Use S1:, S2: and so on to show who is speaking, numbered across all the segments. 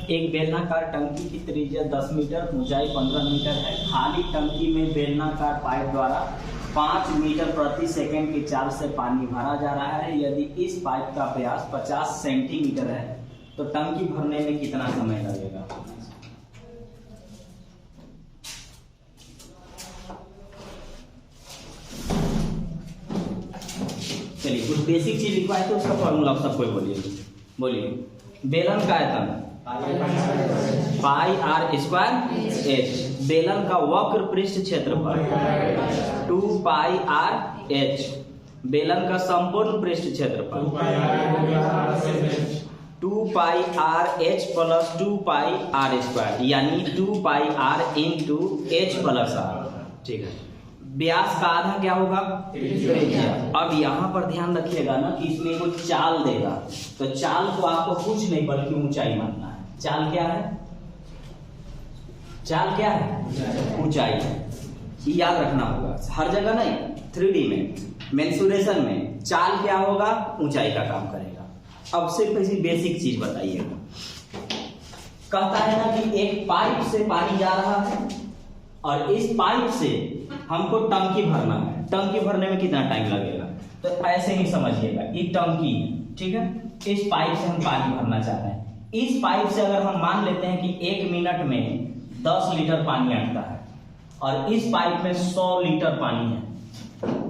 S1: एक बेलनाकार टंकी की त्रिज्या 10 मीटर, ऊंचाई 15 मीटर है। खाली टंकी में बेलनाकार पाइप द्वारा 5 मीटर प्रति सेकंड की चाल से पानी भरा जा रहा है। यदि इस पाइप का व्यास 50 सेंटीमीटर है तो टंकी भरने में कितना समय लगेगा? चलिए कुछ बेसिक चीज लिखवाए तो उसका फॉर्मूला आप सबको बोलिए। बेलन का आयतन पाई आर स्क्वायर एच, बेलन का वक्र पृष्ठ क्षेत्रफल 2 पाई आर एच, बेलन का संपूर्ण पृष्ठ क्षेत्रफल 2 pi r h plus 2 pi are square, यानी 2 pi r into h plus r. ठीक है, व्यास का आधा क्या होगा? त्रिज्या। अब यहाँ पर ध्यान रखिएगा ना कि इसमें वो चाल देगा, तो चाल को आपको कुछ नहीं बल्कि ऊंचाई मानना है। चाल क्या है? चाल क्या है? ऊंचाई है। याद रखना होगा, हर जगह नहीं, 3D में मेंसुरेशन में चाल क्या होगा? ऊंचाई का काम करेगा। अब सिर्फ ऐसी बेसिक चीज बताइएगा। कहता है ना कि एक पाइप से पानी जा रहा है और इस पाइप से हमको टंकी भरना है। टंकी भरने में कितना टाइम लगेगा? तो ऐसे ही समझिएगा, ये टंकी है, ठीक है। इस पाइप से हम पानी भरना चाहते हैं। इस पाइप से अगर हम मान लेते हैं कि 1 मिनट में 10 लीटर पानी आता है और इस पाइप में 100 लीटर पानी है,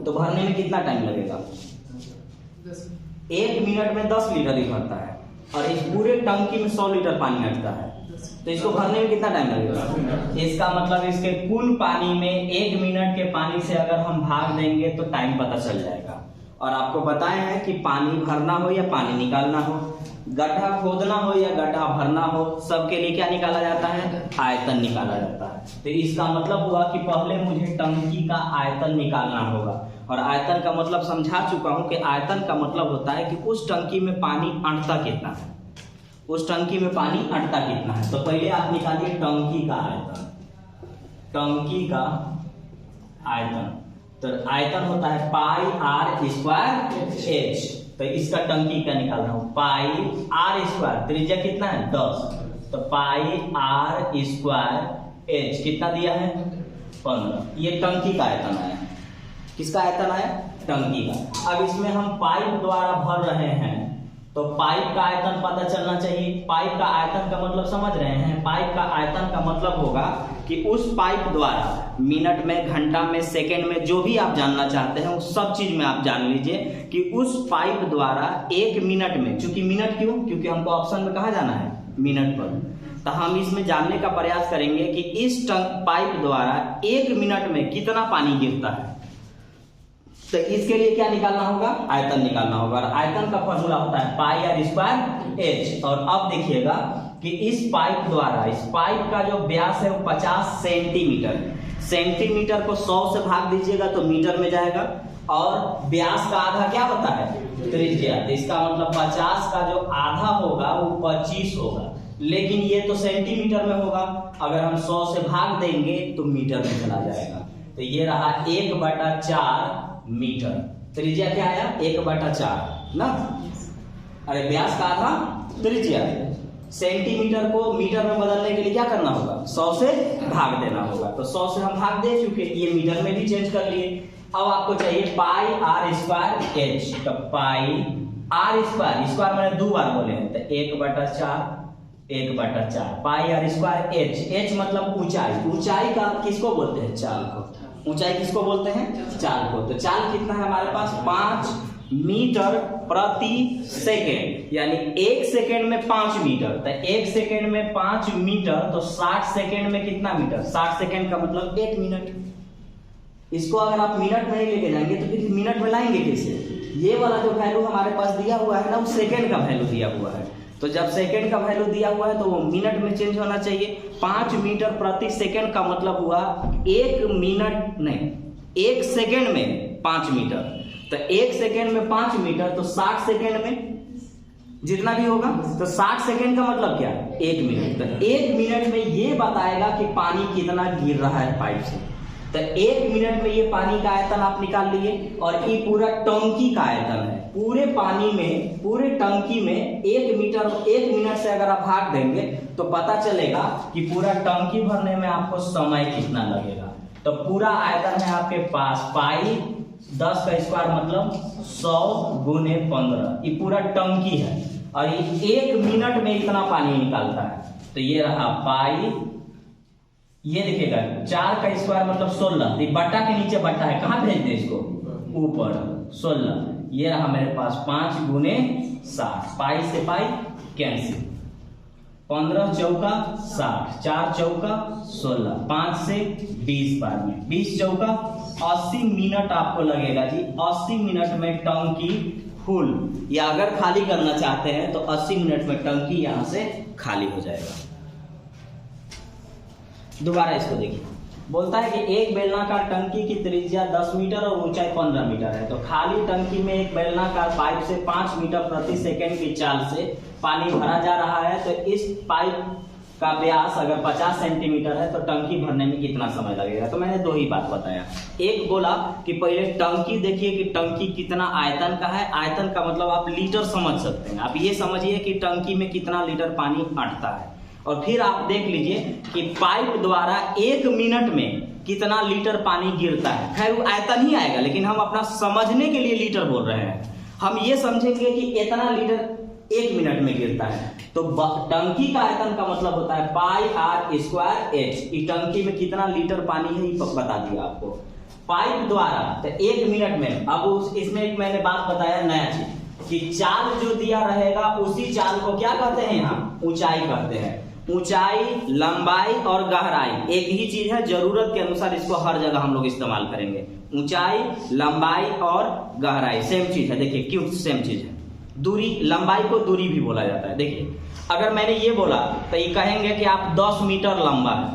S1: तो भरने में कितना टाइम लगेगा? 1 मिनट में 10 लीटर ही भरता है और इस पूरे टंकी में 100 लीटर पानी आता है, तो इसको भरने में कितना टाइम लगेगा? इसका मतलब इसके कुल पानी में 1 मिनट के पानी से अगर हम भाग देंगे तो टाइम पता चल जाएगा। और आपको बताया है कि पानी भरना हो या पानी निकालना हो, गड्ढा खोदना हो या गड्ढा भरना हो, सबके लिए क्या निकाला जाता है? आयतन निकाला जाता है। तो इसका मतलब हुआ कि पहले मुझे टंकी का आयतन निकालना होगा, और आयतन का मतलब समझा चुका हूं कि आयतन का मतलब होता है कि उस टंकी में पानी अटता कितना है, उस टंकी में पानी अटता कितना है। तो पहले आप निकालिए टंकी का आयतन। टंकी का आयतन, तो आयतन होता है पाई आर स्क्वायर एच। तो इसका टंकी का निकालना हो, पाई आर स्क्वायर, त्रिज्या कितना है? 10, तो पाई आर स्क्वायर एच कितना दिया है? 15। ये टंकी का आयतन आया। किसका आयतन आया? टंकी का। अब इसमें हम पाइप द्वारा भर रहे हैं, तो पाइप का आयतन पता चलना चाहिए। पाइप का आयतन का मतलब समझ रहे हैं? पाइप का आयतन का मतलब होगा कि उस पाइप द्वारा मिनट में, घंटा में, सेकंड में, जो भी आप जानना चाहते हैं उस सब चीज में आप जान लीजिए कि उस पाइप द्वारा 1 मिनट में, चूंकि मिनट क्यों? क्योंकि हमको ऑप्शन में कहा जाना है मिनट पर, तो हम इसमें जानने का प्रयास करेंगे कि इस पाइप द्वारा 1 मिनट में कितना पानी गिरता है। तो इसके लिए क्या निकालना होगा? आयतन निकालना होगा, और आयतन का फॉर्मूला होता है पाई आर स्क्वायर एच। और अब देखिएगा कि इस पाइप द्वारा, इस पाइप का जो व्यास है वो 50 सेंटीमीटर। सेंटीमीटर को 100 से भाग दीजिएगा तो मीटर में जाएगा, और व्यास का आधा क्या होता है? त्रिज्या। तो इसका मतलब 50 का जो आधा होगा वो 25 होगा, लेकिन ये तो सेंटीमीटर में होगा। अगर हम 100 से भाग देंगे तो मीटर में चला जाएगा। तो ये रहा 1/4 मीटर। त्रिज्या क्या आया? 1/4 ना। अरे व्यास का आधा त्रिज्या। सेंटीमीटर को मीटर में बदलने के लिए क्या करना होगा? 100 से भाग देना होगा। तो 100 से हम भाग दे चुके, ये मीटर में भी चेंज कर लिए। अब आपको चाहिए पाई आर स्क्वायर एच। तो पाई आर स्क्वायर, स्क्वायर मैंने 2 बार बोले हैं, तो 1/4 पाई आर स्क्वायर एच। एच मतलब ऊंचाई। ऊंचाई का किसको बोलते हैं? चाल को। ऊंचाई किसको बोलते हैं? चाल को। तो चाल कितना है हमारे पास? 5 मीटर प्रति सेकेंड, यानी 1 सेकेंड में 5 मीटर। तो 1 सेकेंड में 5 मीटर, तो 60 सेकेंड में कितना मीटर? 60 सेकेंड का मतलब 1 मिनट। इसको अगर आप मिनट में नहीं लेके जाएंगे तो फिर मिनट में लाएंगे कैसे? ये वाला जो वैल्यू हमारे पास दिया हुआ है ना, वो सेकेंड का वैल्यू दिया हुआ है। तो जब सेकेंड का वैल्यू दिया हुआ है तो वो मिनट में चेंज होना चाहिए। 5 मीटर प्रति सेकेंड का मतलब हुआ 1 मिनट नहीं, 1 सेकेंड में 5 मीटर। तो 1 सेकेंड में 5 मीटर, तो 60 सेकेंड में जितना भी होगा, तो 60 सेकेंड का मतलब क्या? 1 मिनट। तो 1 मिनट में ये बताएगा कि पानी कितना गिर रहा है पाइप से। तो 1 मिनट में ये पानी का आयतन आप निकाल लिए, और ये पूरा टंकी का आयतन है। पूरे पानी में, पूरे टंकी में 1 मिनट से अगर आप भाग देंगे तो पता चलेगा कि पूरा टंकी भरने में आपको समय कितना लगेगा। तो पूरा आयतन है आपके पास पाई 10 का स्क्वायर मतलब 100 गुने 15, ये पूरा टंकी है और ये 1 मिनट में इतना पानी निकालता है। तो ये रहा पाई, ये देखिएगा 4 का स्क्वायर मतलब 16, ये बट्टा के नीचे बट्टा है, कहाँ भेज दे इसको, ऊपर 16। ये रहा मेरे पास 5 गुने 60, पाई से पाई कैंसिल, 15 चौका 60, 4 चौका 16, 5 से 20 बार में 20 चौका 80 मिनट आपको लगेगा जी। 80 मिनट में टंकी फुल, या अगर खाली करना चाहते हैं तो 80 मिनट में टंकी यहां से खाली हो जाएगा। दोबारा इसको देखिए, बोलता है कि एक बेलनाकार टंकी की त्रिज्या 10 मीटर और ऊंचाई 15 मीटर है। तो खाली टंकी में एक बेलनाकार पाइप से 5 मीटर प्रति सेकंड की चाल से पानी भरा जा रहा है। तो इस पाइप का व्यास अगर 50 सेंटीमीटर है तो टंकी भरने में कितना समय लगेगा। तो मैंने 2 ही बात बताया। एक बोला कि पहले टंकी देखिए कि टंकी कितना आयतन का है। आयतन का मतलब आप लीटर समझ सकते हैं। आप ये समझिए कि टंकी में कितना लीटर पानी अटता है, और फिर आप देख लीजिए कि पाइप द्वारा 1 मिनट में कितना लीटर पानी गिरता है। खैर वो आयतन ही आएगा, लेकिन हम अपना समझने के लिए लीटर बोल रहे हैं। हम ये समझेंगे कि इतना लीटर 1 मिनट में गिरता है। तो टंकी का आयतन का मतलब होता है पाई आर स्क्वायर एच। इस टंकी में कितना लीटर पानी है ये बता दिया आपको। पाइप द्वारा तो 1 मिनट में, अब इसमें एक मैंने बात बताया नया चीज कि चाल जो दिया रहेगा उसी चाल को क्या कहते हैं, यहाँ ऊंचाई कहते हैं। ऊंचाई, लंबाई और गहराई एक ही चीज है, जरूरत के अनुसार इसको हर जगह हम लोग इस्तेमाल करेंगे। ऊंचाई, लंबाई और गहराई सेम चीज है। देखिए क्यों सेम चीज है। दूरी, लंबाई को दूरी भी बोला जाता है। देखिए अगर मैंने ये बोला तो ये कहेंगे कि आप 10 मीटर लंबा है,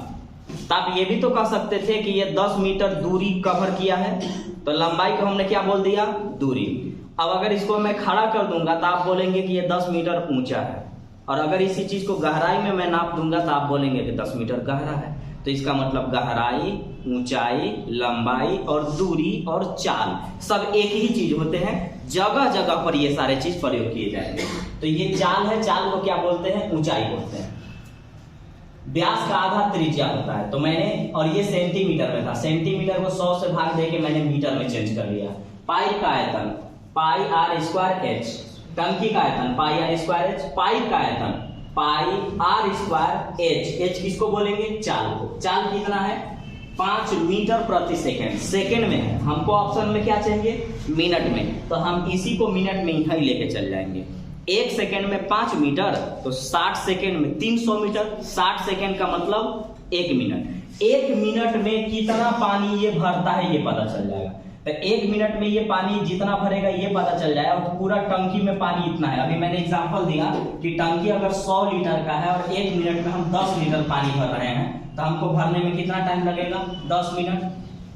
S1: तो आप ये भी तो कह सकते थे कि ये 10 मीटर दूरी कवर किया है। तो लंबाई को हमने क्या बोल दिया, दूरी। अब अगर इसको मैं खड़ा कर दूंगा तो आप बोलेंगे कि ये 10 मीटर ऊंचा है, और अगर इसी चीज को गहराई में मैं नाप दूंगा तो आप बोलेंगे कि 10 मीटर गहरा है। तो इसका मतलब गहराई, ऊंचाई, लंबाई और दूरी और चाल सब एक ही चीज होते हैं। जगह जगह पर ये सारे चीज प्रयोग किए जाएंगे। तो ये चाल है, चाल को क्या बोलते हैं, ऊंचाई बोलते हैं। व्यास का आधा त्रिज्या होता है। तो मैंने, और ये सेंटीमीटर में था, सेंटीमीटर को 100 से भाग देके मैंने मीटर में चेंज कर लिया। पाइप का आयतन पाई आर स्क्वायर एच, टंकी का आयतन पाई आर स्क्वायर एच, पाइप का आयतन पाई आर स्क्वायर एच। एच किसको बोलेंगे, चाल को। चाल कितना है, 5 मीटर प्रति सेकंड। सेकंड में है, हमको ऑप्शन में क्या चाहिए, मिनट में। तो हम इसी को मिनट में ही लेके चल जाएंगे। 1 सेकंड में 5 मीटर, तो 60 सेकंड में 300 मीटर। 60 सेकंड का मतलब 1 मिनट। 1 मिनट में कितना पानी ये भरता है ये पता चल जाएगा। तो 1 मिनट में ये पानी जितना भरेगा ये पता चल जाएगा। और पूरा टंकी में पानी इतना है। अभी मैंने एग्जांपल दिया कि टंकी अगर 100 लीटर का है और 1 मिनट में हम 10 लीटर पानी भर रहे हैं, तो हमको भरने में कितना टाइम लगेगा, 10 मिनट।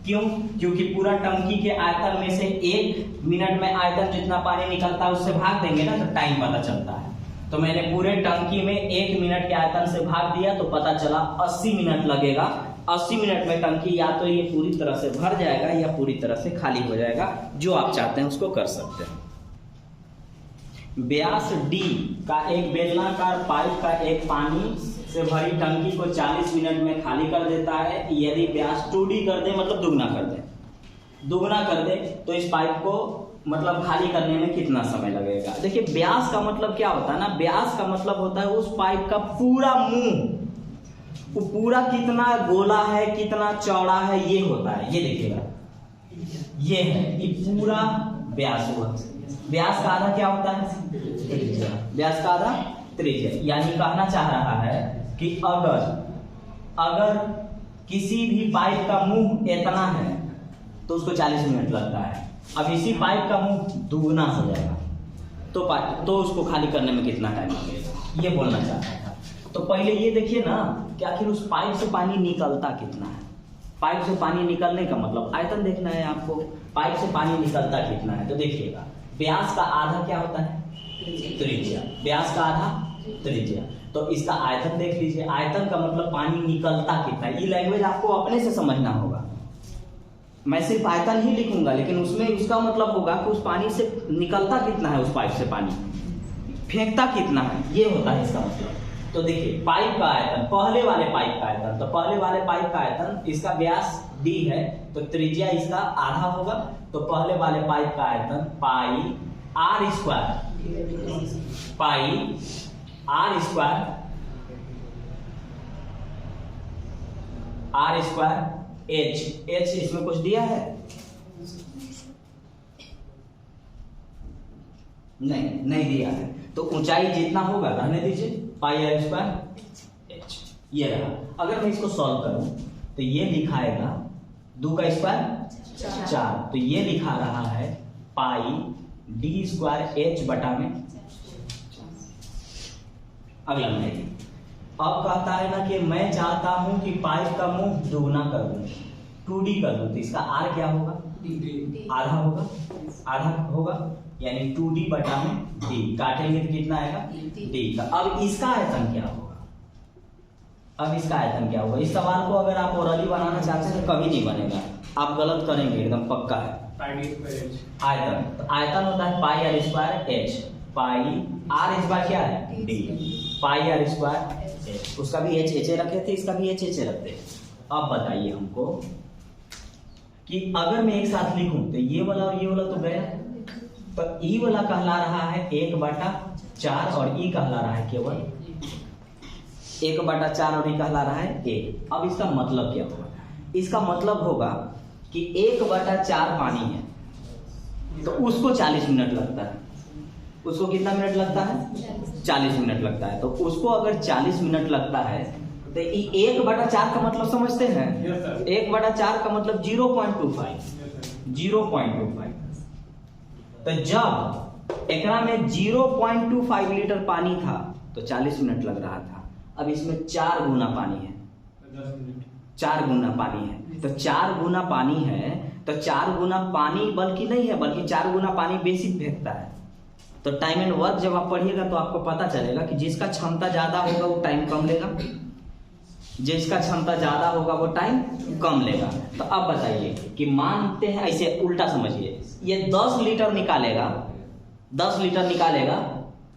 S1: क्यों, क्योंकि पूरा टंकी के आयतन में से 1 मिनट में आयतन जितना पानी निकलता है उससे भाग देंगे ना, तो टाइम पता चलता है। तो मैंने पूरे टंकी में 1 मिनट के आयतन से भाग दिया तो पता चला 80 मिनट लगेगा। 80 मिनट में टंकी या तो ये पूरी तरह से भर जाएगा या पूरी तरह से खाली हो जाएगा। जो आप चाहते हैं उसको कर सकते हैं। व्यास D का एक बेलनाकार पाइप का एक पानी से भरी टंकी को 40 मिनट में खाली कर देता है। यदि व्यास 2D कर दे, मतलब दुगना कर दे तो इस पाइप को मतलब खाली करने में कितना समय लगेगा। देखिए व्यास का मतलब क्या होता है ना, व्यास का मतलब होता है उस पाइप का पूरा मुंह, वो पूरा कितना गोला है, कितना चौड़ा है, ये होता है। ये देखिएगा, ये है, ये पूरा व्यास हुआ। व्यास का आधा क्या होता है, त्रिज्या। व्यास का आधा त्रिज्या, यानी कहना चाह रहा है कि अगर किसी भी पाइप का मुंह इतना है तो उसको 40 मिनट लगता है। अब इसी पाइप का मुंह दुगना हो जाएगा तो उसको खाली करने में कितना टाइम लगेगा, ये बोलना चाहता था। तो पहले ये देखिए ना कि आखिर उस पाइप से पानी निकलता कितना है। पाइप से पानी निकलने का मतलब आयतन देखना है आपको, पाइप से पानी निकलता कितना है। तो देखिएगा व्यास का आधा क्या होता है, त्रिज्या। व्यास का आधा त्रिज्या, तो इसका आयतन देख लीजिए। आयतन का मतलब पानी निकलता कितना है। ये लैंग्वेज आपको अपने से समझना होगा मैं सिर्फ आयतन ही लिखूंगा, लेकिन उसमें उसका मतलब होगा कि उस पानी से निकलता कितना है, उस पाइप से पानी फेंकता कितना है, ये होता है इसका मतलब। तो देखिए पाइप का आयतन, पहले वाले पाइप का आयतन, तो पहले वाले पाइप का आयतन, इसका व्यास d है तो त्रिज्या इसका आधा होगा, तो पहले वाले पाइप का आयतन पाई आर स्क्वायर एच इसमें कुछ दिया है नहीं दिया है, तो ऊंचाई जितना होगा रहने दीजिए, पाई आर स्क्वायर एच ये रहा। अगर मैं इसको सॉल्व करूं तो ये लिखाएगा 2 का स्क्वायर 4, तो ये लिखा रहा है पाई डी स्क्वायर एच बटा में। अगला नहीं, अब कहता है ना कि मैं चाहता हूं कि पाइप का मुंह दुगना कर दूं, 2D कर दूं, तो इसका आर क्या होगा, आधा होगा यानी 2D बटा में d, काटेंगे तो कितना आएगा d का। अब इसका आयतन क्या होगा, इस सवाल को अगर आप ओरली बनाना चाहते हैं तो कभी नहीं बनेगा, आप गलत करेंगे एकदम पक्का है। आयतन, तो आयतन होता है pi are square h, pi are square क्या है d, pi are square h, उसका भी एच रखे थे, इसका भी एच रखते हैं। अब बताइए हमको कि अगर मैं एक साथ लिखूं तो ये वाला और ये वाला तो गया, तो ई वाला कहला रहा है 1/4 और ई कहला रहा है केवल 1/4 और ई कहला रहा है 1। अब इसका मतलब क्या होगा, इसका मतलब होगा कि 1/4 पानी है तो उसको 40 मिनट लगता है, उसको कितना मिनट लगता है 40 मिनट लगता है, तो उसको अगर 40 मिनट लगता है तो 1/4 का मतलब समझते हैं, 1/4 का मतलब 0.25। तो जब एकरा में 0.25 लीटर पानी था तो 40 मिनट लग रहा था, अब इसमें 4 गुना पानी है, 4 गुना पानी है, तो 4 गुना पानी है तो 4 गुना पानी बल्कि नहीं है, बल्कि 4 गुना पानी बेसिक फेंकता है। तो टाइम एंड वर्क जब आप पढ़िएगा तो आपको पता चलेगा कि जिसका क्षमता ज्यादा होगा वो टाइम कम लेगा, जिसका क्षमता ज्यादा होगा वो टाइम कम लेगा। तो अब बताइए कि मानते हैं, ऐसे उल्टा समझिए, ये 10 लीटर निकालेगा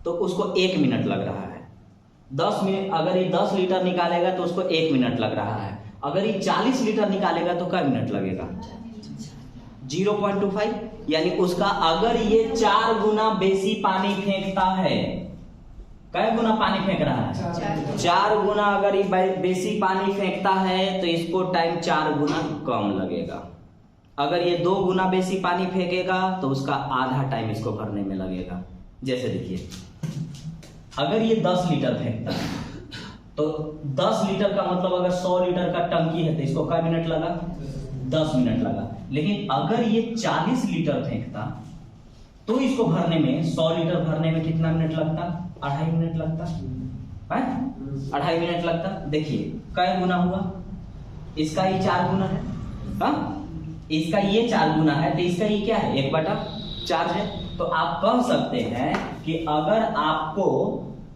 S1: तो उसको 1 मिनट लग रहा है, 10 मिनट, अगर ये 10 लीटर निकालेगा तो उसको 1 मिनट लग रहा है, अगर ये 40 लीटर निकालेगा तो क्या मिनट लगेगा 0.25, यानी उसका अगर ये 4 गुना बेसी पानी फेंकता है, कै गुना पानी फेंक रहा है 4 गुना, अगर ये बेसी पानी फेंकता है तो इसको टाइम 4 गुना कम लगेगा। अगर ये 2 गुना बेसी पानी फेंकेगा तो उसका आधा टाइम इसको भरने में लगेगा। जैसे देखिए अगर ये 10 लीटर फेंकता है तो 10 लीटर का मतलब अगर 100 लीटर का टंकी है तो इसको कै मिनट लगा 10 मिनट लगा। लेकिन अगर ये 40 लीटर फेंकता तो इसको भरने में, 100 लीटर भरने में कितना मिनट लगता, 2.5 मिनट लगता है, 2.5 मिनट लगता। देखिए कै गुना हुआ, इसका ये 4 गुना है, इसका ये 4 गुना है तो इसका ये क्या है 1/4 है। तो आप कह सकते हैं कि अगर आपको,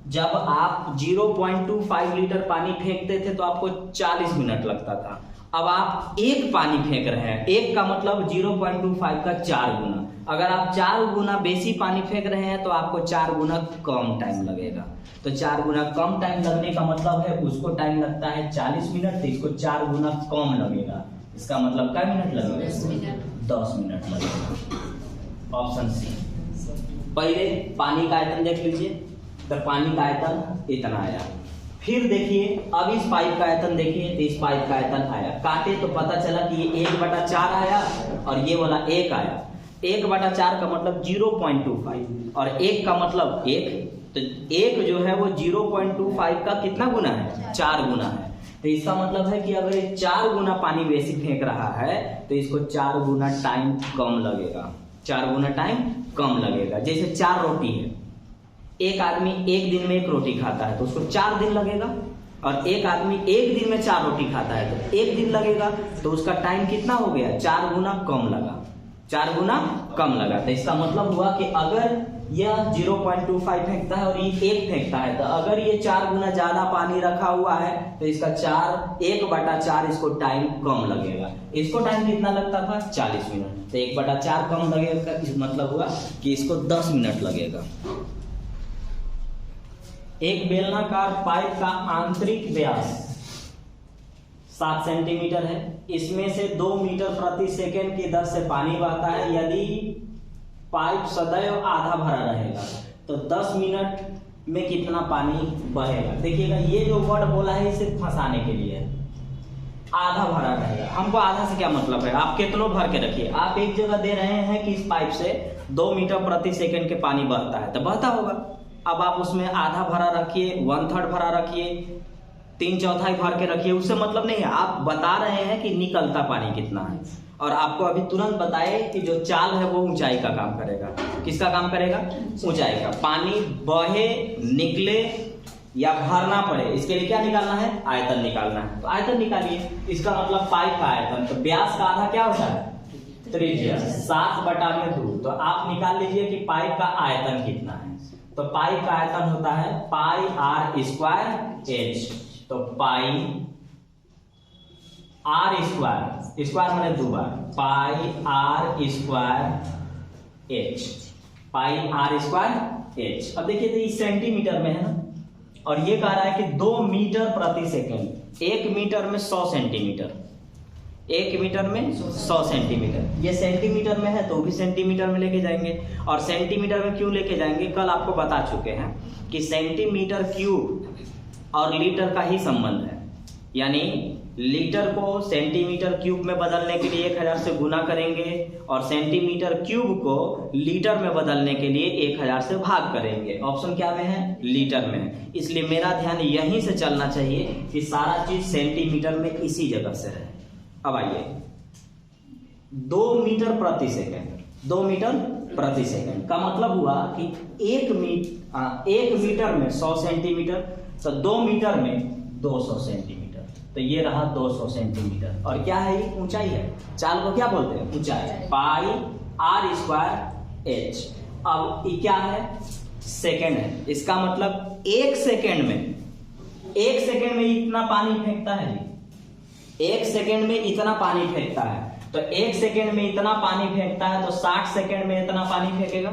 S1: जब आप 0.25 लीटर पानी फेंकते थे तो आपको 40 मिनट लगता था, अब आप 1 पानी फेंक रहे हैं, 1 का मतलब 0.25 का 4 गुना, अगर आप 4 गुना बेसी पानी फेंक रहे हैं तो आपको 4 गुना कम टाइम लगेगा। तो 4 गुना कम टाइम लगने का मतलब है उसको टाइम लगता है 40 मिनट, तो इसको 4 गुना कम लगेगा, इसका मतलब क्या मिनट लगेगा 10 मिनट लगेगा। Option C. पहले पानी का आयतन देख लीजिए, तो पानी का आयतन इतना आया। फिर देखिए अब इस पाइप का आयतन देखिए, तो इस पाइप का आयतन आया, काटे तो पता चला कि ये 1/4 आया और ये वाला 1 आया। 1/4 का मतलब 0.25 और 1 का मतलब 1, तो 1 जो है वो 0.25 का कितना गुना है 4 गुना है। तो इसका मतलब है कि अगर ये 4 गुना पानी बेसी फेंक रहा है तो इसको 4 गुना टाइम कम लगेगा, 4 गुना टाइम कम लगेगा। जैसे 4 रोटी है, एक आदमी 1 दिन में 1 रोटी खाता है तो उसको 4 दिन लगेगा, और एक आदमी 1 दिन में 4 रोटी खाता है तो 1 दिन लगेगा, तो उसका टाइम कितना हो गया 4 गुना कम लगा, 4 गुना कम लगा। तो इसका मतलब हुआ कि अगर यह 0.25 फेंकता है और ये 1 फेंकता है। तो अगर ये 4 गुना ज्यादा पानी रखा हुआ है तो इसका 1/4 इसको टाइम कम लगेगा। इसको टाइम कितना लगता था 40 मिनट, तो 1/4 कम लगेगा। मतलब हुआ कि इसको 10 मिनट लगेगा। एक बेलनाकार पाइप का आंतरिक व्यास 7 सेंटीमीटर है। इसमें से 2 मीटर प्रति सेकेंड की दर से पानी बहता है। यदि पाइप सदैव आधा भरा रहेगा तो 10 मिनट में कितना पानी बहेगा। देखिएगा ये जो वर्ड बोला है इसे फंसाने के लिए है। आधा भरा रहेगा, हमको आधा से क्या मतलब है, आप कितनों भर के रखिए। आप एक जगह दे रहे हैं कि इस पाइप से 2 मीटर प्रति सेकेंड के पानी बहता है, तो बहता होगा। अब आप उसमें आधा भरा रखिए, 1/3 भरा रखिए, 3/4 भर के रखिए, उससे मतलब नहीं है। आप बता रहे हैं कि निकलता पानी कितना है। और आपको अभी तुरंत बताए कि जो चाल है वो ऊंचाई का काम करेगा। किसका काम करेगा? ऊंचाई का। पानी बहे, निकले या भरना पड़े, इसके लिए क्या निकालना है? आयतन निकालना है। तो आयतन निकालिए। इसका मतलब पाइप का आयतन, तो व्यास का आधा क्या होता है? त्रिज्या 7/2। तो आप निकाल लीजिए कि पाइप का आयतन कितना है। तो पाइप का आयतन होता है पाई r स्क्वायर एच। तो पाई r स्क्वायर, स्क्वायर मैंने 2 बार, पाई r स्क्वायर एच, पाई r स्क्वायर एच। अब देखिए तो ये सेंटीमीटर में है ना, और ये कह रहा है कि 2 मीटर प्रति सेकेंड। 1 मीटर में 100 सेंटीमीटर, 1 मीटर में 100 सेंटीमीटर। ये सेंटीमीटर में है तो भी सेंटीमीटर में लेके जाएंगे। और सेंटीमीटर में क्यों लेके जाएंगे, कल आपको बता चुके हैं कि सेंटीमीटर क्यूब और लीटर का ही संबंध है। यानी लीटर को सेंटीमीटर क्यूब में बदलने के लिए 1000 से गुना करेंगे और सेंटीमीटर क्यूब को लीटर में बदलने के लिए 1000 से भाग करेंगे। ऑप्शन क्या में है? लीटर में है। इसलिए मेरा ध्यान यहीं से चलना चाहिए कि सारा चीज सेंटीमीटर में इसी जगह से रहे। अब आइए 2 मीटर प्रति सेकेंड, 2 मीटर प्रति सेकेंड का मतलब हुआ कि 1 मीटर में 100 सेंटीमीटर, तो 2 मीटर में 200 सेंटीमीटर। तो ये रहा 200 सेंटीमीटर। और क्या है? ये ऊंचाई है। चाल को क्या बोलते हैं? ऊंचाई। पाई r स्क्वायर एच। अब ये क्या है? सेकेंड है। इसका मतलब 1 सेकेंड में इतना पानी फेंकता है। 1 सेकेंड में इतना पानी फेंकता है। तो 1 सेकेंड में इतना पानी फेंकता है तो 60 सेकेंड में इतना पानी फेंकेगा।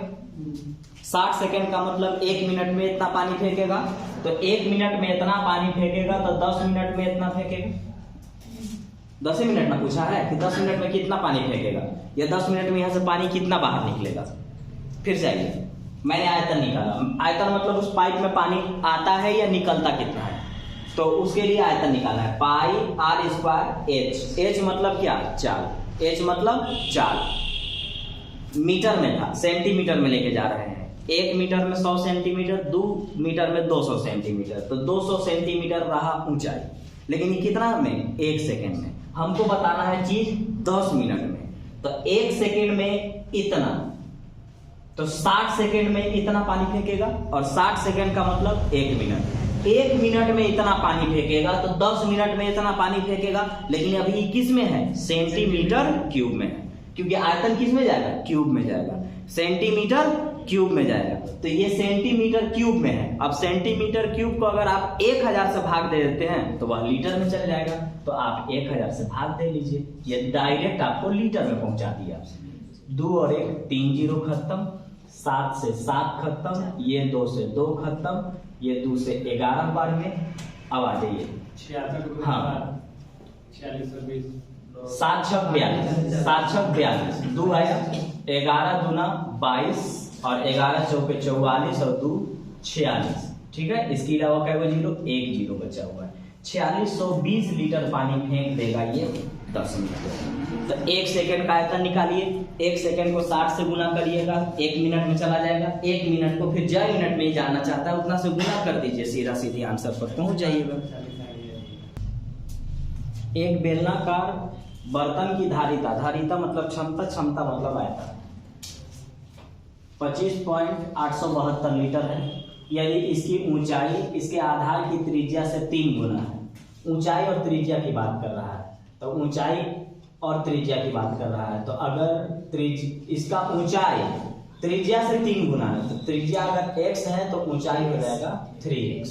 S1: 60 सेकेंड का मतलब 1 मिनट में इतना पानी फेंकेगा। तो 1 मिनट में इतना पानी फेंकेगा तो 10 मिनट में इतना फेंकेगा। 10 मिनट में पूछा है कि 10 मिनट में कितना पानी फेंकेगा, या 10 मिनट में यहां से पानी कितना बाहर निकलेगा। फिर से आइए, मैंने आयतन निकाला। आयतन मतलब उस पाइप में पानी आता है या निकलता कितना है, तो उसके लिए आयतन निकालना है। पाई r स्क्वायर एच। एच मतलब क्या? चाल। एच मतलब चाल। मीटर में था, सेंटीमीटर में लेके जा रहे हैं। 1 मीटर में 100 सेंटीमीटर, 2 मीटर में 200 सेंटीमीटर, तो 200 सेंटीमीटर रहा ऊंचाई। लेकिन ये कितना में? 1 सेकेंड में। हमको बताना है चीज 10 मिनट में। तो 1 सेकेंड में इतना, तो 60 सेकेंड में इतना पानी फेंकेगा। और 60 सेकेंड का मतलब 1 मिनट। 1 मिनट में इतना पानी फेंकेगा तो 10 मिनट में इतना पानी फेंकेगा। लेकिन अभी किस में है? सेंटीमीटर क्यूब में है, क्योंकि आयतन किस में जाएगा? क्यूब में जाएगा। सेंटीमीटर क्यूब में जाएगा। तो ये सेंटीमीटर क्यूब में है। अब सेंटीमीटर क्यूब को अगर आप 1000 से भाग दे देते हैं तो वह लीटर में चल जाएगा। तो आप 1000 से भाग दे लीजिए, ये डायरेक्ट आपको लीटर में पहुंचा दिया। 2 और 1 3 जीरो खत्म, 7 से 7 खत्म, ये 2 से 2 खत्म, ये 2 से 11 बार में। अब आ जाइए 7 6 42, 7 6 42, 2 आया, 11 दूना 22 और 11 चौके 44 और 2 46। ठीक है, इसके अलावा क्या हुआ? 0, 1 जीरो बचा हुआ है। 4620 लीटर पानी फेंक देगा ये 10 मिनट। तो 1 सेकेंड का आयतन निकालिए। 1 सेकेंड को 60 से गुना करिएगा, 1 मिनट में चला जाएगा। 1 मिनट को फिर जय मिनट में ही जानना चाहता है उतना से गुना कर दीजिए, सीधा सीधी आंसर पर पहुंच जाइएगा। एक बेलनाकार बर्तन की धारिता, धारिता मतलब क्षमता, क्षमता मतलब आयतन 25.872 लीटर है। यदि इसकी ऊंचाई इसके आधार की त्रिज्या से 3 गुना है। ऊंचाई और त्रिज्या की बात कर रहा है, तो ऊंचाई और त्रिज्या की बात कर रहा है। तो अगर इसका ऊंचाई त्रिज्या से 3 गुना है, तो त्रिज्या अगर x है तो ऊंचाई हो जाएगा 3x।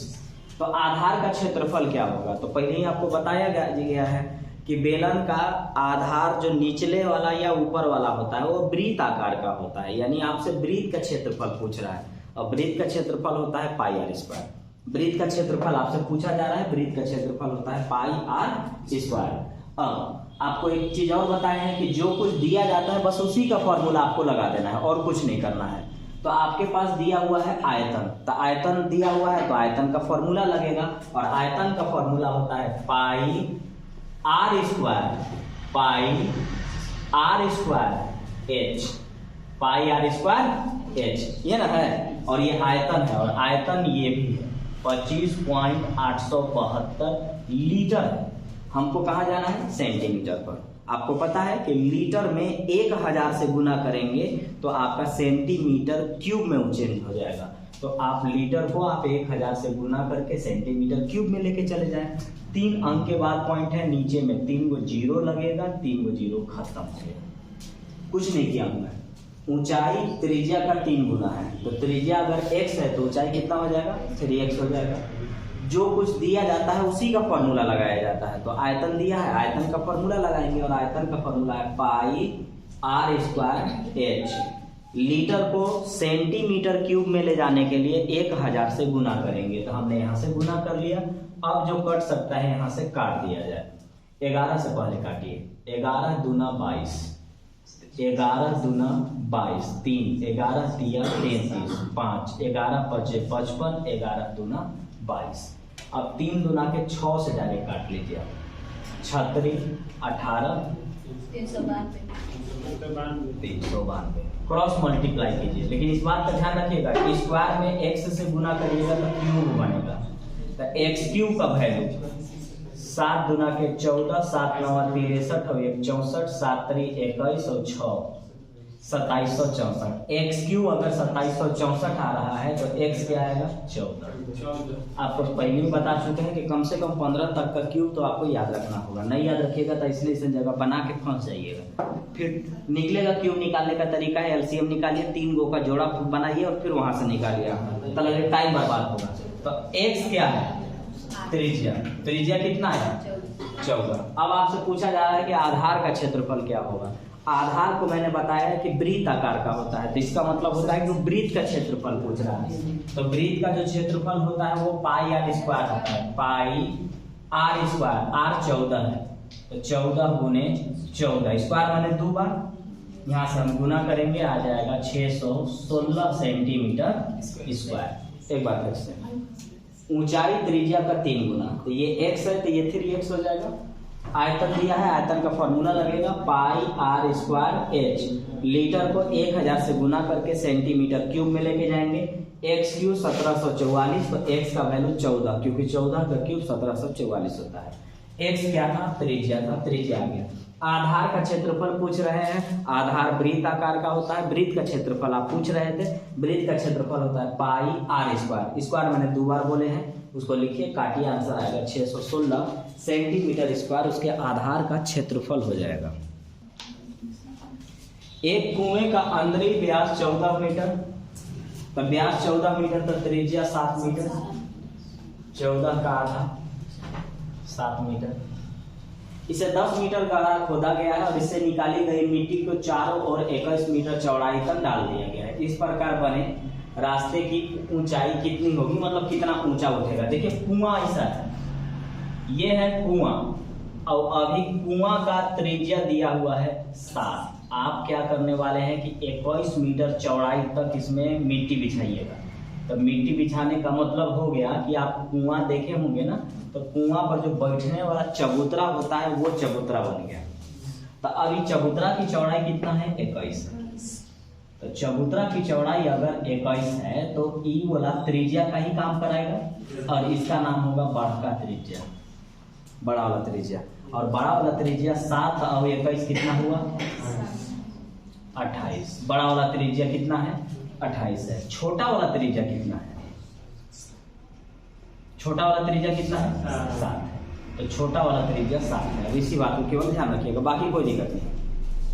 S1: तो आधार का क्षेत्रफल क्या होगा? तो पहले ही आपको बताया गया है कि बेलन का आधार जो निचले वाला या ऊपर वाला होता है वो वृत्त आकार का होता है, यानी आपसे वृत्त का क्षेत्रफल पूछ रहा है, और वृत्त का क्षेत्रफल होता है पाई आर स्क्वायर। वृत्त का क्षेत्रफल आपसे पूछा जा रहा है, वृत्त का क्षेत्रफल होता है पाई आर स्क्वायर। अब आपको एक चीज और बताया है कि जो कुछ दिया जाता है बस उसी का फॉर्मूला आपको लगा देना है और कुछ नहीं करना है। तो आपके पास दिया हुआ है आयतन, तो आयतन दिया हुआ है तो आयतन का फॉर्मूला लगेगा, और आयतन का फॉर्मूला होता है pi are square, pi are square h, pi are square h, ये ना है। और ये आयतन है, और आयतन ये भी है 25.872 लीटर है। हमको कहाँ जाना है? सेंटीमीटर पर। आपको पता है कि लीटर में 1000 से गुना करेंगे तो आपका सेंटीमीटर क्यूब में चेंज हो जाएगा। तो आप लीटर को आप 1000 से गुना करके सेंटीमीटर क्यूब में लेके चले जाएं। 3 अंक के बाद पॉइंट है, नीचे में 3 गो जीरो लगेगा, 3 गो जीरो खत्म हो गया, कुछ नहीं किया हमने। ऊंचाई त्रिज्या का 3 गुना है, तो त्रिज्या अगर x है तो ऊंचाई कितना हो जाएगा? 3x हो जाएगा। जो कुछ दिया जाता है उसी का फॉर्मूला लगाया जाता है। तो आयतन दिया है, आयतन का फॉर्मूला लगाएंगे, और आयतन का फॉर्मूला है pi are square H. Litre को सेंटीमीटर क्यूब में ले जाने के लिए 1000 से गुना करेंगे, तो हमने यहाँ से गुना कर लिया। अब जो कट सकता है यहाँ से काट दिया जाए। 11 से पहले काटिए, 11 दूना 22, 11 दूना 22, 3, 11 तिया 33, 5, 11 पचे 55, 11 दूना 22। अब 3 दूना के 6 से डायरेक्ट काट लीजिए आप। 36, 18, 392। क्रॉस मल्टीप्लाई कीजिए, लेकिन इस बात का ध्यान रखिएगा स्क्वायर में x से गुना करिएगा तो क्यूब बनेगा। तो x क्यूब का वैल्यू 7 दूना के 14, 7 9 63 और 1 64, 7 3 21 और 6 2764। x क्यूब अगर 2764 आ रहा है तो x क्या आएगा? 14। आपको पहले ही बता चुके हैं कि कम से कम 15 तक का क्यूब तो आपको याद रखना होगा। नहीं याद रखिएगा तो इसलिए इस जगह बना के फंस जाइएगा। फिर निकलेगा क्यूब निकालने का तरीका है, एलसीएम निकालिए, 3 गो का जोड़ा बनाइए और फिर वहां से निकालिए, तो लगे टाइम बर्बाद होगा। तो x क्या है? त्रिज्या। त्रिज्या कितना है? 14। अब आपसे पूछा जा रहा है कि आधार का क्षेत्रफल क्या होगा। आधार को मैंने बताया है कि वृत्त आकार का होता है, तो इसका मतलब होता है कि वृत्त का क्षेत्रफल पूछ रहा है। तो वृत्त का जो क्षेत्रफल होता है वो पाई आर स्क्वायर होता है, पाई आर स्क्वायर। आर 14 है, तो 14 गुने 14, स्क्वायर माने 2 बार, यहाँ से हम गुना करेंगे, आ जाएगा 616 सेंटीमीटर स्क्वायर। एक बार फिर से, ऊंचाई त्रिज्या का 3 गुना, तो ये x है तो ये 3x हो जाएगा। आयतन दिया है, आयतन का फॉर्मूला लगेगा पाई आर स्क्वायर एच। लीटर को 1000 से गुना करके सेंटीमीटर क्यूब में लेके जाएंगे। x क्यूब 1744, तो x का वैल्यू 14, क्योंकि 14 का क्यूब 1744 होता है। x क्या था? त्रिज्या था, त्रिज्या आ गया। आधार का क्षेत्रफल पूछ रहे हैं, आधार वृत्त आकार का होता है, वृत्त का क्षेत्रफल आप पूछ रहे थे। वृत्त का क्षेत्रफल होता है पाई आर स्क्वायर, स्क्वायर मैंने 2 बार बोले हैं, उसको लिखिए, काटिए, आंसर आएगा 616 सेंटीमीटर स्क्वायर, उसके आधार का क्षेत्रफल हो जाएगा। एक कुएं का अंदरी व्यास 14 मीटर, तो व्यास 14 मीटर तो त्रिज्या 7 मीटर, 14 का आधा 7 मीटर। इसे 10 मीटर गहरा खोदा गया है और इससे निकाली गई मिट्टी को चारों ओर 21 मीटर चौड़ाई तक डाल दिया गया है। इस प्रकार बने रास्ते की ऊंचाई कितनी होगी, मतलब कितना ऊंचा उठेगा। देखिए कुआं ऐसा है, ये है कुआं, और अभी कुआं का त्रिज्या दिया हुआ है 7। आप क्या करने वाले हैं कि 21 मीटर चौड़ाई तक इसमें मिट्टी बिछाइएगा। तो मिट्टी बिछाने का मतलब हो गया कि आप कुआं देखे होंगे ना, तो कुआं पर जो बैठने वाला चबूतरा होता है वो चबूतरा बन गया। तो अभी चबूतरा की चौड़ाई कितना है? 21 है। तो चबूतरा की चौड़ाई अगर 21 है तो ई वाला त्रिज्या का ही काम कराएगा, और इसका नाम होगा बड़ा त्रिज्या, बड़ा वाला त्रिज्या। और बड़ा वाला त्रिज्या 7 और 21 कितना हुआ? 28। बड़ा वाला त्रिज्या कितना है? 28 है। छोटा वाला त्रिज्या कितना है? छोटा वाला त्रिज्या कितना है? 7 है। तो छोटा वाला त्रिज्या 7 है। इसी बात को केवल ध्यान रखिएगा, बाकी कोई दिक्कत नहीं।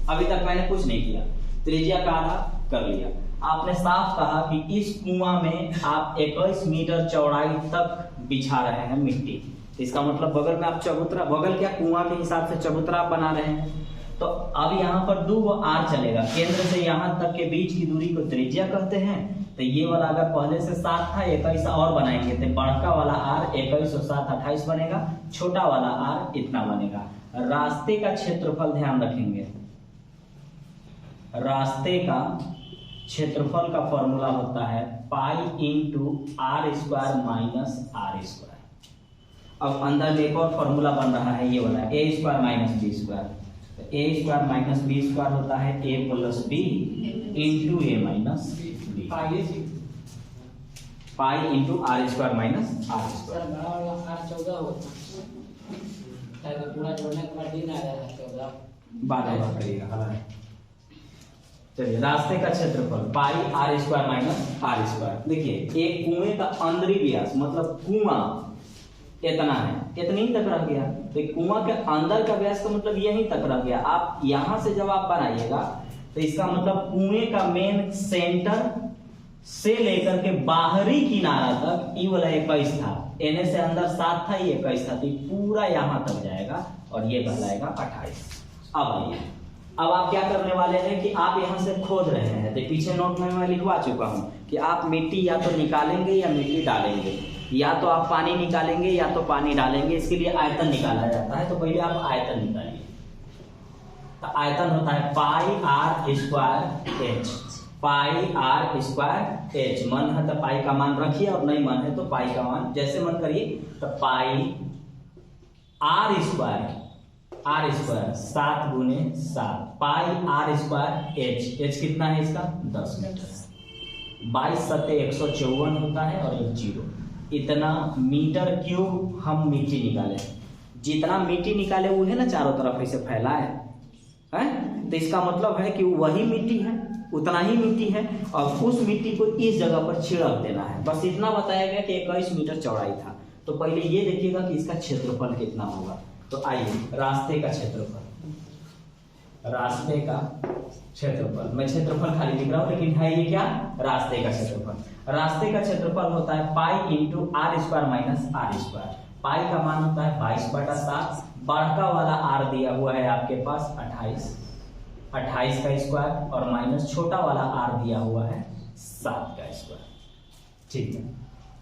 S1: अभी तक मैंने कुछ नहीं किया, त्रिज्या का आधा कर लिया। आपने साफ कहा कि इस कुआं में आप 21 मीटर चौड़ाई तक बिछा रहे हैं मिट्टी, तो इसका मतलब बगल में आप चबूतरा, बगल क्या कुआं के हिसाब से चबूतरा आप बना रहे हैं। तो अब यहाँ पर 2 आर चलेगा, केंद्र से यहाँ तक के बीच की दूरी को त्रिज्या कहते हैं। तो ये वाला अगर पहले से 7 था, 21 और बनाएंगे तो बड़का वाला आर 21 और 7 28 बनेगा, छोटा वाला आर इतना बनेगा। रास्ते का क्षेत्रफल ध्यान रखेंगे, रास्ते का क्षेत्रफल का फॉर्मूला होता है pi into are square minus are square. अब अंदर में एक और फॉर्मूला बन रहा है, ये वाला a square minus B square. तो a square minus B square होता है a plus B into A minus b, pi into are square minus are square. बाद में करिएगा। चलिए, रास्ते का क्षेत्रफल pi are square minus are square. देखिए, एक कुएं का अंदरी व्यास मतलब कुआं इतना है, इतनी तक रह गया, तो कुआं के अंदर का व्यास का मतलब यहीं तक रह गया। आप यहां से जब आप बनाइएगा तो इसका मतलब कुएं का मेन सेंटर से लेकर के बाहरी किनारा तक ये वाला 21 था, एने से अंदर 7 था, ये 21 था, तो पूरा यहां तक जाएगा और ये कहलाएगा 28। अब आइए, अब आप क्या करने वाले हैं कि आप यहाँ से खोद रहे हैं, तो पीछे नोट में मैं लिखवा चुका हूँ कि आप मिट्टी या तो निकालेंगे या मिट्टी डालेंगे, या तो आप पानी निकालेंगे या तो पानी डालेंगे। इसके लिए आयतन निकाला जाता है, तो पहले आप आयतन निकालिए। तो आयतन होता है pi are square h, pi are square h. मन है तो पाई का मान रखिए और नहीं मन है तो पाई का मान जैसे मन करिए। तो पाई आर स्क्वायर 7 गुने 7 पाई आर स्क्वायर एच, एच कितना है इसका 10 मीटर, 22 सते 154 होता है और 1 0। इतना मीटर क्यूब हम मिट्टी निकाले, जितना मिट्टी निकाले वो है ना चारों तरफ ऐसे फैला है, तो इसका मतलब है कि वही मिट्टी है, उतना ही मिट्टी है और उस मिट्टी को इस जगह पर छिड़क देना है। बस इतना बताया गया कि 21 मीटर चौड़ाई था। तो पहले ये देखिएगा कि इसका क्षेत्रफल कितना होगा। तो आइए, रास्ते का क्षेत्रफल, रास्ते का क्षेत्रफल, मैं क्षेत्रफल खाली लिख रहा हूं लेकिन है ये क्या, रास्ते का क्षेत्रफल। रास्ते का क्षेत्रफल होता है pi into are square minus are square. Pi का मान होता है 22/7, बड़का वाला आर दिया हुआ है आपके पास 28 का स्क्वायर और माइनस छोटा वाला आर दिया हुआ है 7 का स्क्वायर। ठीक है,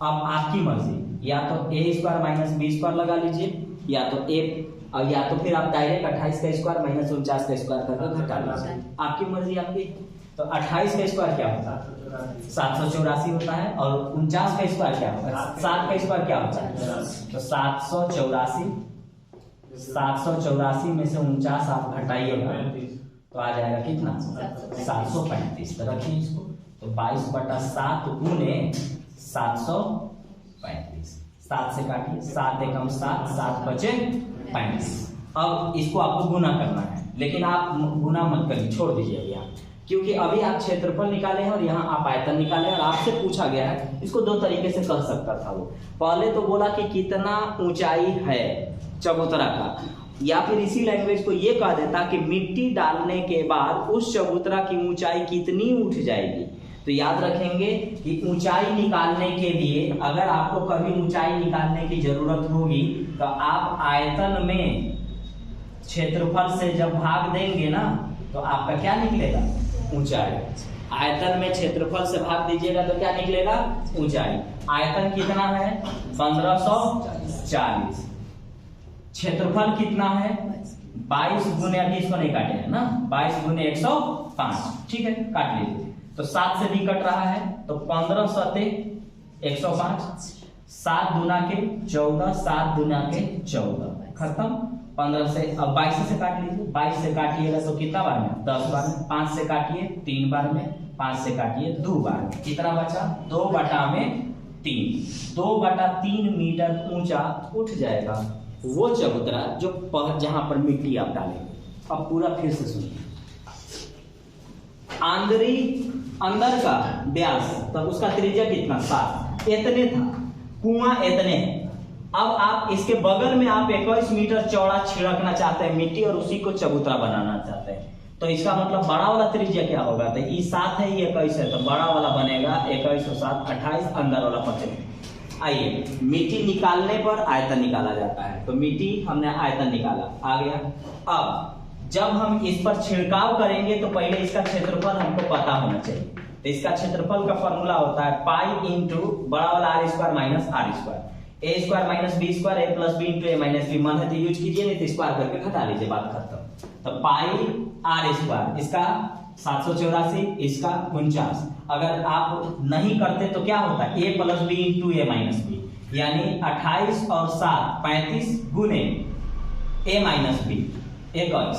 S1: अब आपकी मर्जी, या तो a square minus B square लगा लीजिए, या तो ए, और या तो फिर आप डायरेक्ट 28 का स्क्वायर माइनस 49 का स्क्वायर करके घटा लीजिए, आपकी मर्जी आपकी। तो 28 का स्क्वायर क्या होता है 784 होता है, और 49 का स्क्वायर क्या होता है 7 का स्क्वायर क्या होता है, तो 784 में से 49 आप घटाइएगा तो आ जाएगा कितना 735। तो रखिए इसको, तो 22/7 गुने 735, 7 से काटिए, 7 एकम 7, 7 बचे 35। अब इसको आपको गुना करना है, लेकिन आप गुना मत करिए, छोड़ दीजिए अभी आप, क्योंकि अभी आप क्षेत्रफल निकाले हैं और यहाँ आप आयतन निकाले हैं और आपसे पूछा गया है। इसको 2 तरीके से कर सकता था वो, पहले तो बोला कि कितना ऊंचाई है चबूतरा का, या फिर इसी लैंग्वेज को ये कह देता कि मिट्टी डालने के बाद उस चबूतरा की ऊंचाई कितनी उठ जाएगी। तो याद रखेंगे कि ऊंचाई निकालने के लिए अगर आपको कभी ऊंचाई निकालने की जरूरत होगी तो आप आयतन में क्षेत्रफल से जब भाग देंगे ना तो आपका क्या निकलेगा ऊंचाई। आयतन में क्षेत्रफल से भाग दीजिएगा तो क्या निकलेगा ऊंचाई। आयतन कितना है 1540, क्षेत्रफल कितना है 22 गुने, अभी इसको नहीं काटे हैं ना, 22 गुने 105, ठीक है काट लीजिए। तो 7 से भी कट रहा है तो 15 सते 105, 7 दुना के 14, 7 दुना के 14 खत्म। 15 से अब 22 से काट लीजिए, 22 से काटिएगा तो कितना बार में 10 बार में, 5 से काटिए 3 बार में, 5 से काटिए 2 बार में, कितना बचा 2/3, 2/3 मीटर ऊंचा उठ जाएगा वो चबूतरा जो जहां पर मिट्टी आप डालेंगे। अब पूरा फिर से सुनिए, अंदर का व्यास तो उसका त्रिज्या कितना 7 इतने था, कुआं इतने। अब आप इसके बगल में आप 21 मीटर चौड़ा छिड़कना चाहते हैं मिट्टी और उसी को चबूतरा बनाना चाहते हैं। तो इसका मतलब बड़ा वाला त्रिज्या क्या होगा, तो ये 7 है, ये 21 है, तो बड़ा वाला बनेगा 21 और 7 28, अंदर वाला 25। आइए मिट्टी निकालने पर आयतन निकाला जाता है, तो मिट्टी हमने आयतन निकाला, आ गया। अब जब हम इस पर छिड़काव करेंगे तो पहले इसका क्षेत्रफल हमको पता होना चाहिए। तो इसका क्षेत्रफल का फॉर्मूला होता है पाई इंटू बड़ा वाला R square minus are square, A square minus B square, A plus B into A minus B. मन है तो यूज कीजिए, नहीं तो स्क्वायर करके घटा लीजिए, बात खत्म। तो पाई आर स्क्वायर, इसका 784, इसका 49। अगर आप नहीं करते तो क्या होता है, a plus B into A minus B, यानी 28 और 7 35 गुने ए माइनस बी 21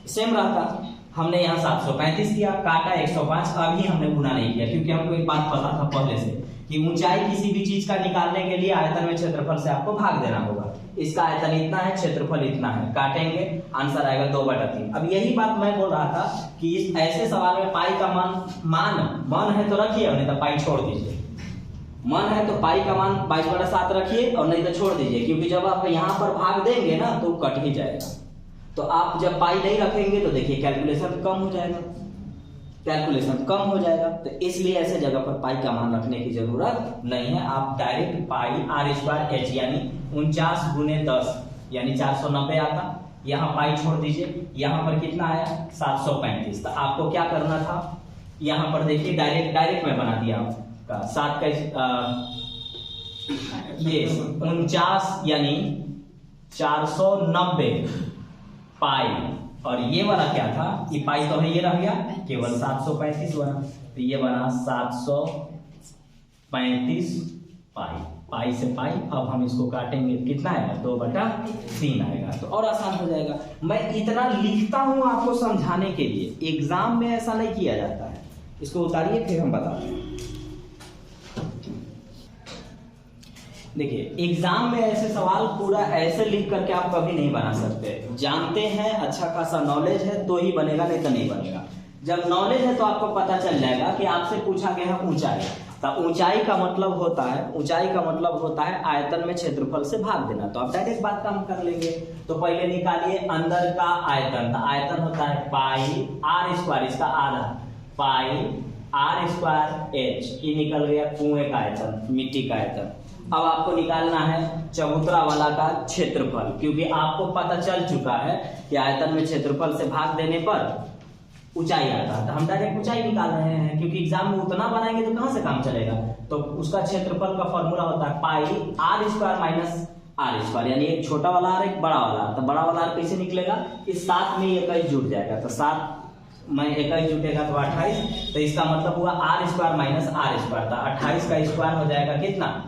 S1: सेम रहता। हमने यहाँ 735 किया, काटा 105, अभी हमने गुना नहीं किया क्योंकि हमको एक बात पता था पहले से कि ऊंचाई किसी भी चीज का निकालने के लिए आयतन में क्षेत्रफल से आपको भाग देना होगा। इसका आयतन इतना है, क्षेत्रफल इतना है, काटेंगे, आंसर आएगा 2/3। अब यही बात मैं बोल रहा था कि इस ऐसे सवाल में पाई का मान है तो रखिए, नहीं तो पाई छोड़ दीजिए। मन है तो पाई का मान 22/7 रखिए और नहीं तो छोड़ दीजिए, क्योंकि जब आप यहाँ पर भाग देंगे ना तो कट ही जाएगा। तो आप जब पाई नहीं रखेंगे तो देखिए कैलकुलेशन कम हो जाएगा, तो इसलिए ऐसे जगह पर पाई का मान रखने की जरूरत नहीं है। आप direct pi are square H यानी 49 गुने 10 यानी 490 आता, यहाँ पाई छोड़ दीजिए, यहाँ पर कितना आया 735। तो आपको क्या करना था, यहाँ पर देखिए डायरेक्ट में बना दिया आपका 7 का ये 49 यानी 490 पाई, और ये वाला क्या था, ये पाई तो है, ये रह गया केवल 735 बना, तो ये बना 735 पाई। पाई से पाई, अब हम इसको काटेंगे, कितना आएगा 2/3 आएगा, तो और आसान हो जाएगा। मैं इतना लिखता हूं आपको समझाने के लिए, एग्जाम में ऐसा नहीं किया जाता है। इसको उतारिए फिर हम बताते हैं। देखिए एग्जाम में ऐसे सवाल पूरा ऐसे लिख करके आप कभी नहीं बना सकते। जानते हैं, अच्छा खासा नॉलेज है तो ही बनेगा, नहीं तो नहीं बनेगा। जब नॉलेज है तो आपको पता चल जाएगा कि आपसे पूछा गया है ऊंचाई, तो ऊंचाई का मतलब होता है आयतन में क्षेत्रफल से भाग देना। तो आप डायरेक्ट बात काम कर लेंगे। तो पहले निकालिए अंदर का आयतन, तो आयतन होता है पाई आर स्क्वायर, इसका आधा पाई आर स्क्वायर एच, ये निकल गया कुएं का आयतन, मिट्टी का आयतन। अब आपको निकालना है चबूतरा वाला का क्षेत्रफल, क्योंकि आपको पता चल चुका है कि आयतन में क्षेत्रफल से भाग देने पर ऊंचाई आता है। तो हम डायरेक्ट ऊंचाई निकाल रहे हैं, क्योंकि एग्जाम में उतना बनाएंगे तो कहां से काम चलेगा। तो उसका क्षेत्रफल का फॉर्मूला होता है pi are square minus are square, यानी एक छोटा वाला आर एक बड़ा वाला। तो बड़ा वाला आर कैसे निकलेगा, इस 7 में 21 जुड़ जाएगा, तो 7 में 21 जुटेगा तो 28। तो इसका मतलब हुआ R square minus are square, तो 28 का स्क्वायर हो जाएगा कितना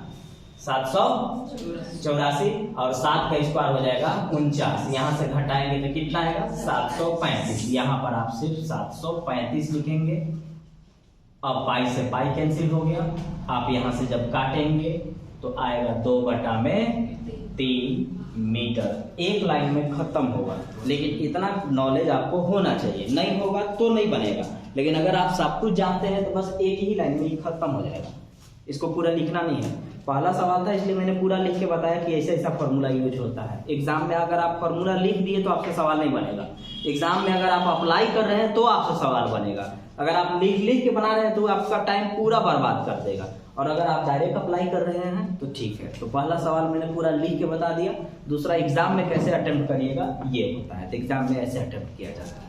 S1: 784, और 7 का स्क्वायर हो जाएगा 49। यहाँ से घटाएंगे तो कितना आएगा 735। यहाँ पर आप सिर्फ 735 लिखेंगे। अब पाई से पाई कैंसिल हो गया। आप यहाँ से जब काटेंगे तो आएगा 2/3 मीटर। एक लाइन में खत्म होगा, लेकिन इतना नॉलेज आपको होना चाहिए। नहीं होगा तो नहीं बनेगा, लेकिन अगर आप सब कुछ जानते हैं तो बस एक ही लाइन में खत्म हो जाएगा। इसको पूरा लिखना नहीं है। पहला सवाल था इसलिए मैंने पूरा लिख के बताया कि ऐसा ऐसा फॉर्मूला यूज होता है। एग्जाम में अगर आप फॉर्मूला लिख दिए तो आपसे सवाल नहीं बनेगा। एग्जाम में अगर आप अप्लाई कर रहे हैं तो आपसे सवाल बनेगा। अगर आप लिख के बना रहे हैं तो आपका टाइम पूरा बर्बाद कर देगा, और अगर आप डायरेक्ट अप्लाई कर रहे हैं तो ठीक है। तो पहला सवाल मैंने पूरा लिख के बता दिया। दूसरा, एग्जाम में कैसे अटेम्प्ट करिएगा ये होता है। तो एग्जाम में ऐसे अटेम्प्ट किया जाता है।